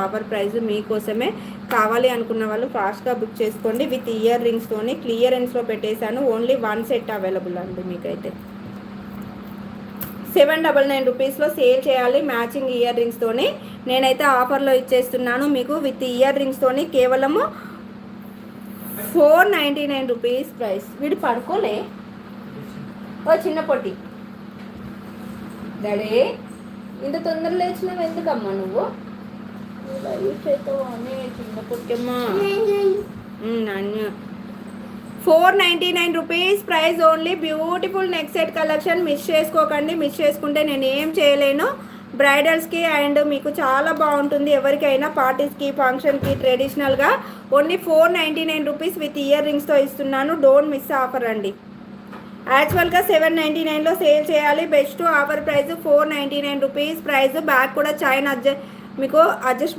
Offer price మీకోసమే. కావాలి అనుకున్న వాళ్ళు ఫాస్ట్గా బుక్ చేసుకోండి. విత్ ఇయర్ రింగ్స్తోని క్లియరెన్స్లో పెట్టేశాను. ఓన్లీ 1 సెట్ అవైలబుల్ అండి. మీకైతే 799 రూపీస్లో సేల్ చేయాలి మ్యాచింగ్ ఇయర్ రింగ్స్తోని. నేనైతే ఆఫర్లో ఇచ్చేస్తున్నాను మీకు విత్ ఇయర్ రింగ్స్తోని కేవలము 499 రూపీస్ ప్రైస్. వీడు పడుకోలే ఓ చిన్న పొట్టి డాడీ, ఇంత తొందర లేచినావు ఎందుకమ్మా నువ్వు? చిన్న పొట్టమ్మా. 499 rupees price only. Beautiful neck set collection miss చేసుకోకండి. మిస్ చేసుకుంటే నేను ఏం చేయలేను. బ్రైడల్స్కి అండ్ మీకు చాలా బాగుంటుంది. ఎవరికైనా పార్టీస్కి ఫంక్షన్కి ట్రెడిషనల్గా ఓన్లీ 499 రూపీస్ విత్ ఇయర్ రింగ్స్తో ఇస్తున్నాను. డోంట్ మిస్ ఆఫర్ అండి. యాక్చువల్గా 799లో సేల్ చేయాలి. Best offer price 499 rupees price. Back కూడా చైన్ మీకు అడ్జస్ట్